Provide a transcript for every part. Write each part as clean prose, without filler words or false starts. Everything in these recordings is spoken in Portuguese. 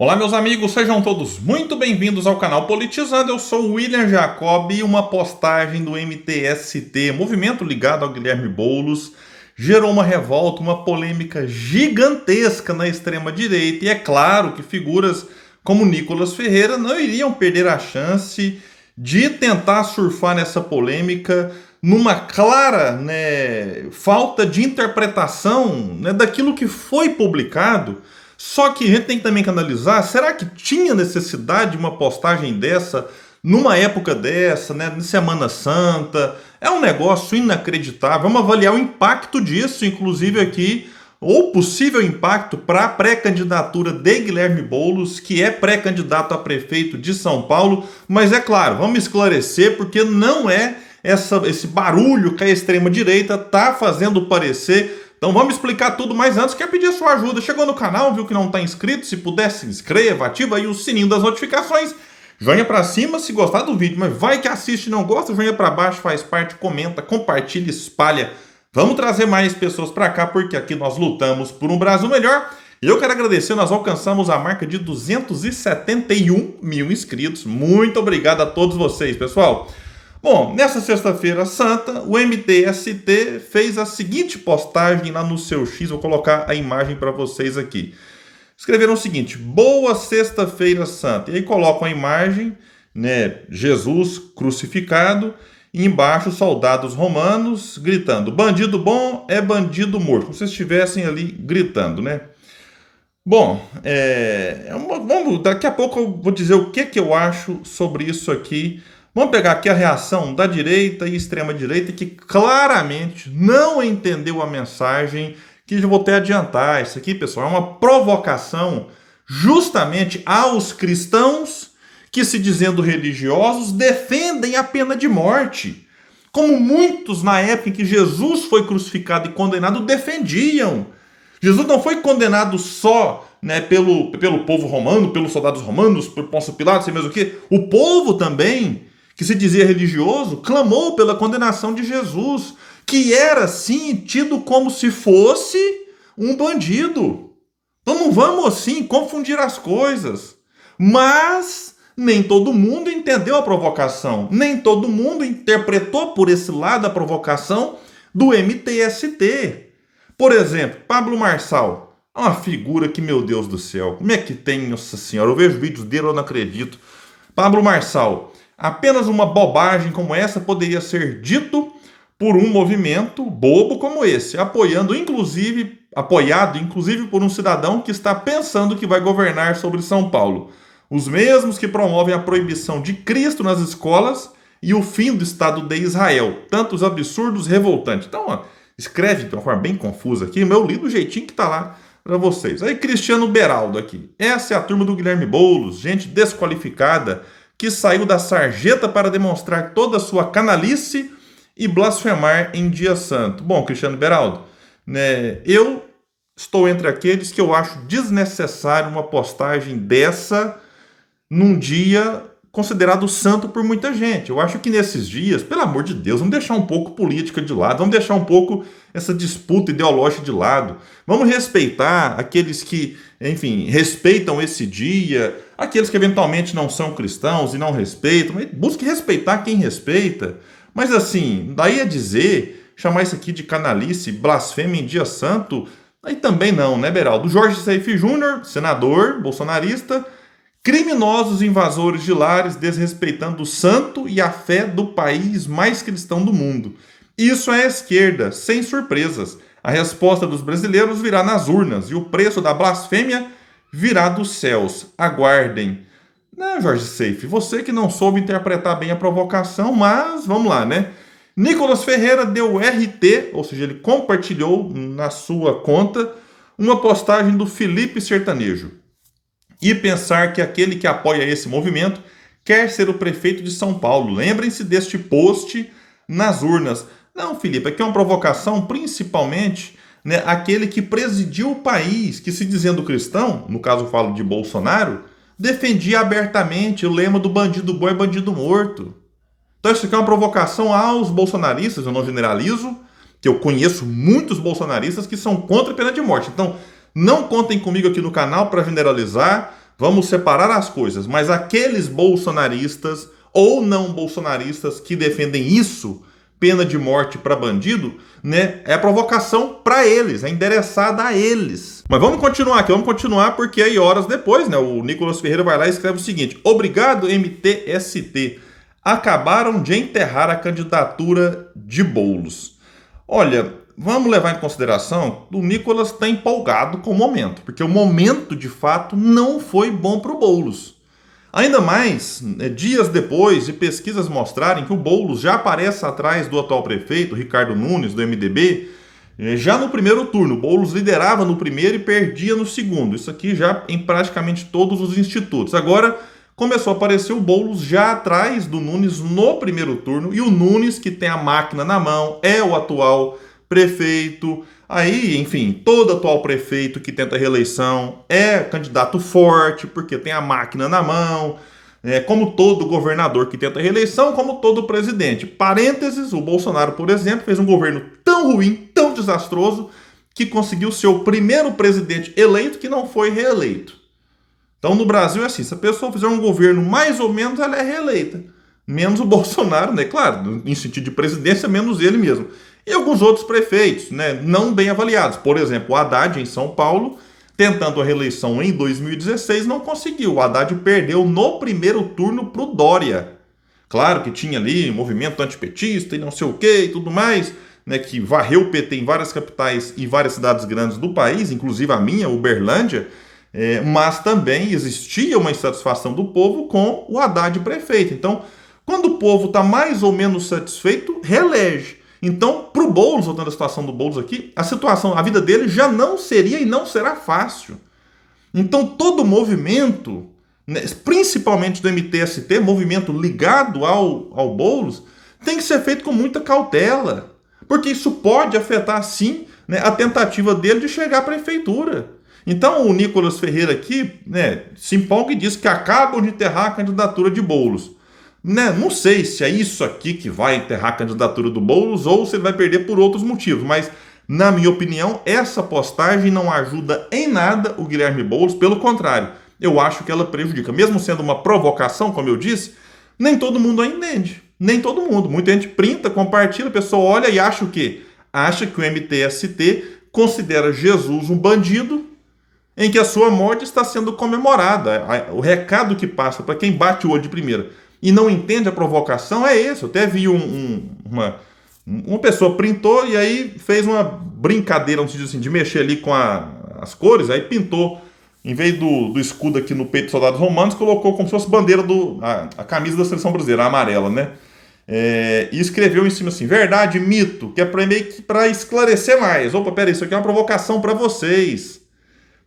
Olá, meus amigos, sejam todos muito bem-vindos ao canal Politizando. Eu sou o William Jacob e uma postagem do MTST, movimento ligado ao Guilherme Boulos, gerou uma revolta, uma polêmica gigantesca na extrema-direita. E é claro que figuras como Nicolas Ferreira não iriam perder a chance de tentar surfar nessa polêmica numa clara, falta de interpretação, daquilo que foi publicado. Só que a gente tem também que analisar, será que tinha necessidade de uma postagem dessa, numa época dessa, de Semana Santa? É um negócio inacreditável. Vamos avaliar o impacto disso, inclusive aqui, ou possível impacto para a pré-candidatura de Guilherme Boulos, que é pré-candidato a prefeito de São Paulo. Mas é claro, vamos esclarecer, porque não é esse barulho que a extrema-direita está fazendo parecer. Então vamos explicar tudo, mas antes quero pedir a sua ajuda. Chegou no canal, viu que não está inscrito? Se puder, se inscreva, ativa aí o sininho das notificações. Joinha para cima se gostar do vídeo, mas vai que assiste e não gosta, joinha para baixo, faz parte, comenta, compartilha, espalha. Vamos trazer mais pessoas para cá, porque aqui nós lutamos por um Brasil melhor. E eu quero agradecer, nós alcançamos a marca de 271 mil inscritos. Muito obrigado a todos vocês, pessoal. Bom, nessa sexta-feira santa, o MTST fez a seguinte postagem lá no seu X, vou colocar a imagem para vocês aqui. Escreveram o seguinte: boa sexta-feira santa. E aí colocam a imagem, Jesus crucificado, e embaixo soldados romanos gritando: bandido bom é bandido morto. Como se estivessem ali gritando, Bom, daqui a pouco eu vou dizer o que eu acho sobre isso aqui. Vamos pegar aqui a reação da direita e extrema-direita, que claramente não entendeu a mensagem, que eu vou até adiantar. Isso aqui, pessoal, é uma provocação justamente aos cristãos que, se dizendo religiosos, defendem a pena de morte. Como muitos, na época em que Jesus foi crucificado e condenado, defendiam. Jesus não foi condenado só pelo povo romano, pelos soldados romanos, por Pôncio Pilatos, sei mesmo o quê. O povo também, que se dizia religioso, clamou pela condenação de Jesus, que era, sim, tido como se fosse um bandido. Então não vamos, assim, confundir as coisas. Mas nem todo mundo entendeu a provocação, nem todo mundo interpretou por esse lado a provocação do MTST. Por exemplo, Pablo Marçal, é uma figura que, meu Deus do céu, como é que tem, nossa senhora, eu vejo vídeos dele, eu não acredito. Pablo Marçal, apenas uma bobagem como essa poderia ser dito por um movimento bobo como esse, apoiado inclusive por um cidadão que está pensando que vai governar sobre São Paulo. Os mesmos que promovem a proibição de Cristo nas escolas e o fim do Estado de Israel. Tantos absurdos revoltantes. Então, escreve de uma forma bem confusa aqui, mas eu li do jeitinho que está lá para vocês. Aí, Cristiano Beraldo aqui. Essa é a turma do Guilherme Boulos, gente desqualificada, que saiu da sarjeta para demonstrar toda a sua canalice e blasfemar em dia santo. Bom, Cristiano Beraldo, eu estou entre aqueles que eu acho desnecessário uma postagem dessa num dia considerado santo por muita gente. Eu acho que nesses dias, pelo amor de Deus, vamos deixar um pouco política de lado, vamos deixar um pouco essa disputa ideológica de lado, vamos respeitar aqueles que, enfim, respeitam esse dia, aqueles que eventualmente não são cristãos e não respeitam, mas busque respeitar quem respeita. Mas assim, daí a dizer, chamar isso aqui de canalice, blasfêmia em dia santo, aí também não, Beraldo? Jorge Seife Júnior, senador bolsonarista, criminosos invasores de lares desrespeitando o santo e a fé do país mais cristão do mundo. Isso é a esquerda, sem surpresas. A resposta dos brasileiros virá nas urnas e o preço da blasfêmia virá dos céus. Aguardem. Jorge Seife, você que não soube interpretar bem a provocação, mas vamos lá, Nicolas Ferreira deu RT, ou seja, ele compartilhou na sua conta uma postagem do Felipe Sertanejo. E pensar que aquele que apoia esse movimento quer ser o prefeito de São Paulo. Lembrem-se deste post nas urnas. Não, Felipe, aqui é uma provocação principalmente aquele que presidiu o país, que, se dizendo cristão, no caso eu falo de Bolsonaro, defendia abertamente o lema do bandido bom é bandido morto. Então isso aqui é uma provocação aos bolsonaristas, eu não generalizo, que eu conheço muitos bolsonaristas que são contra a pena de morte. Então, não contem comigo aqui no canal para generalizar, Vamos separar as coisas, mas aqueles bolsonaristas ou não bolsonaristas que defendem isso, pena de morte para bandido, né, é provocação para eles, é endereçada a eles. Mas vamos continuar aqui, vamos continuar porque aí horas depois, né, o Nicolas Ferreira vai lá e escreve o seguinte: obrigado MTST, acabaram de enterrar a candidatura de Boulos. Olha, vamos levar em consideração que o Nicolas está empolgado com o momento, porque o momento, de fato, não foi bom para o Boulos. Ainda mais, dias depois de pesquisas mostrarem que o Boulos já aparece atrás do atual prefeito, Ricardo Nunes, do MDB, já no primeiro turno. O Boulos liderava no primeiro e perdia no segundo. Isso aqui já em praticamente todos os institutos. Agora começou a aparecer o Boulos já atrás do Nunes no primeiro turno, e o Nunes, que tem a máquina na mão, é o atual prefeito. Aí, enfim, todo atual prefeito que tenta reeleição é candidato forte, porque tem a máquina na mão, como todo governador que tenta reeleição, como todo presidente. Parênteses, o Bolsonaro, por exemplo, fez um governo tão ruim, tão desastroso, que conseguiu ser o primeiro presidente eleito que não foi reeleito. Então, no Brasil é assim, se a pessoa fizer um governo mais ou menos, ela é reeleita. Menos o Bolsonaro, né? Claro, em sentido de presidência, menos ele mesmo. E alguns outros prefeitos, né, não bem avaliados. Por exemplo, o Haddad, em São Paulo, tentando a reeleição em 2016, não conseguiu. O Haddad perdeu no primeiro turno para o Dória. Claro que tinha ali movimento antipetista e não sei o que e tudo mais, né, que varreu o PT em várias capitais e várias cidades grandes do país, inclusive a minha, Uberlândia, mas também existia uma insatisfação do povo com o Haddad prefeito. Então, quando o povo está mais ou menos satisfeito, reelege. Então, para o Boulos, voltando à situação do Boulos aqui, a vida dele já não seria e não será fácil. Então, todo movimento, né, principalmente do MTST, movimento ligado ao Boulos, tem que ser feito com muita cautela, porque isso pode afetar, sim, né, a tentativa dele de chegar à prefeitura. Então, o Nicolas Ferreira aqui, né, se empolga e diz que acabam de enterrar a candidatura de Boulos. Né? Não sei se é isso aqui que vai enterrar a candidatura do Boulos ou se ele vai perder por outros motivos, mas, na minha opinião, essa postagem não ajuda em nada o Guilherme Boulos, pelo contrário, eu acho que ela prejudica. Mesmo sendo uma provocação, como eu disse, nem todo mundo a entende, nem todo mundo. Muita gente printa, compartilha, a pessoa olha e acha o quê? Acha que o MTST considera Jesus um bandido em que a sua morte está sendo comemorada. O recado que passa para quem bate o olho de primeira e não entende a provocação é esse. Eu até vi uma pessoa printou e aí fez uma brincadeira, assim, de mexer ali com as cores, aí pintou, em vez do escudo aqui no peito dos soldados romanos, colocou como se fosse bandeira a camisa da seleção brasileira, a amarela, né? E escreveu em cima assim: verdade, mito, que é para esclarecer mais. Opa, peraí, isso aqui é uma provocação para vocês,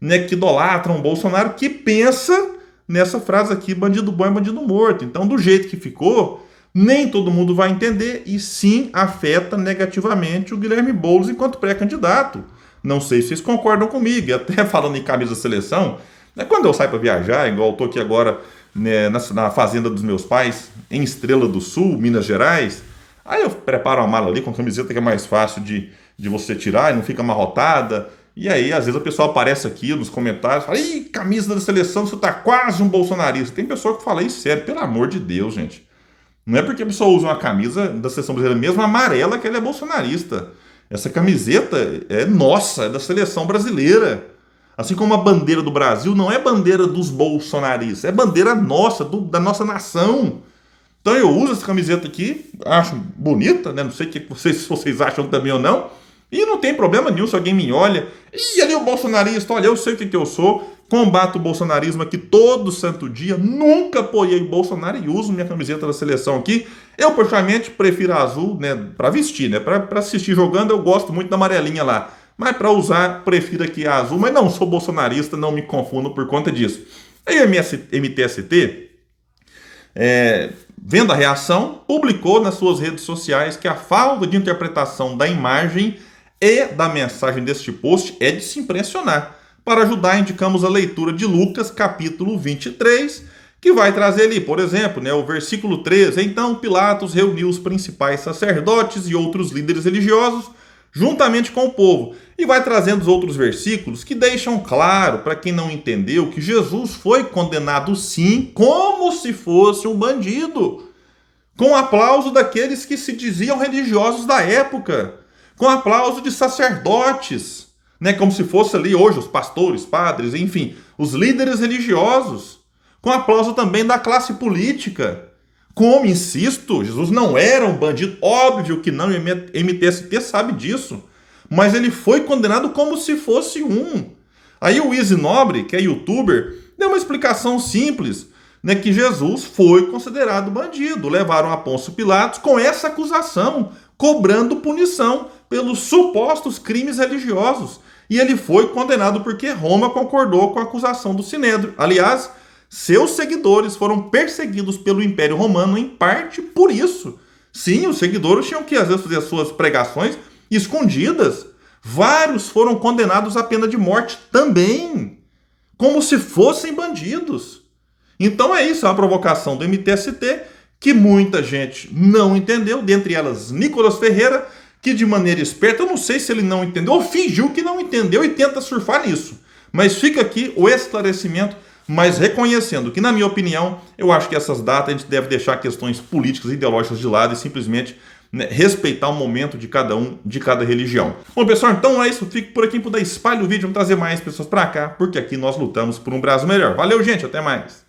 né, que idolatram o Bolsonaro, que pensa nessa frase aqui, bandido bom é bandido morto. Então, do jeito que ficou, nem todo mundo vai entender e sim afeta negativamente o Guilherme Boulos enquanto pré-candidato. Não sei se vocês concordam comigo. E até falando em camisa da seleção, né, quando eu saio para viajar, igual eu tô aqui agora, né, na fazenda dos meus pais, em Estrela do Sul, Minas Gerais, aí eu preparo uma mala ali com a camiseta que é mais fácil de você tirar e não fica amarrotada. E aí, às vezes, o pessoal aparece aqui nos comentários e fala: ih, camisa da seleção, você tá quase um bolsonarista. Tem pessoa que fala isso sério, pelo amor de Deus, gente. Não é porque a pessoa usa uma camisa da seleção brasileira mesmo amarela que ela é bolsonarista. Essa camiseta é nossa, é da seleção brasileira. Assim como a bandeira do Brasil não é bandeira dos bolsonaristas, é bandeira nossa, da nossa nação. Então eu uso essa camiseta aqui, acho bonita, né? Não sei se vocês acham também ou não. E não tem problema nenhum se alguém me olha. Ih, ali o bolsonarista, olha, eu sei o que eu sou. Combato o bolsonarismo aqui todo santo dia. Nunca apoiei Bolsonaro e uso minha camiseta da seleção aqui. Eu, particularmente, prefiro a azul, né, para vestir, né? Para assistir jogando, eu gosto muito da amarelinha lá. Mas para usar, prefiro aqui a azul. Mas não sou bolsonarista, não me confundo por conta disso. Aí a MTST, vendo a reação, publicou nas suas redes sociais que a falta de interpretação da imagem e da mensagem deste post é de se impressionar. Para ajudar, indicamos a leitura de Lucas, capítulo 23, que vai trazer ali, por exemplo, né, o versículo 13. Então Pilatos reuniu os principais sacerdotes e outros líderes religiosos juntamente com o povo. E vai trazendo os outros versículos que deixam claro, para quem não entendeu, que Jesus foi condenado sim, como se fosse um bandido, com aplauso daqueles que se diziam religiosos da época, com aplauso de sacerdotes, né, como se fosse ali hoje os pastores, padres, enfim, os líderes religiosos, com aplauso também da classe política. Como, insisto, Jesus não era um bandido, óbvio que não, e o MTST sabe disso, mas ele foi condenado como se fosse um. Aí o Easy Nobre, que é youtuber, deu uma explicação simples, né, que Jesus foi considerado bandido. Levaram a Pôncio Pilatos com essa acusação, cobrando punição pelos supostos crimes religiosos. E ele foi condenado porque Roma concordou com a acusação do Sinédrio. Aliás, seus seguidores foram perseguidos pelo Império Romano em parte por isso. Sim, os seguidores tinham que às vezes fazer suas pregações escondidas. Vários foram condenados à pena de morte também, como se fossem bandidos. Então é isso, é uma provocação do MTST que muita gente não entendeu, dentre elas Nicolas Ferreira, que de maneira esperta, eu não sei se ele não entendeu ou fingiu que não entendeu e tenta surfar nisso. Mas fica aqui o esclarecimento, mas reconhecendo que, na minha opinião, eu acho que essas datas a gente deve deixar questões políticas e ideológicas de lado e simplesmente, né, respeitar o momento de cada um, de cada religião. Bom, pessoal, então é isso. Fico por aqui, puder espalhar o vídeo, vamos trazer mais pessoas para cá, porque aqui nós lutamos por um Brasil melhor. Valeu, gente, até mais.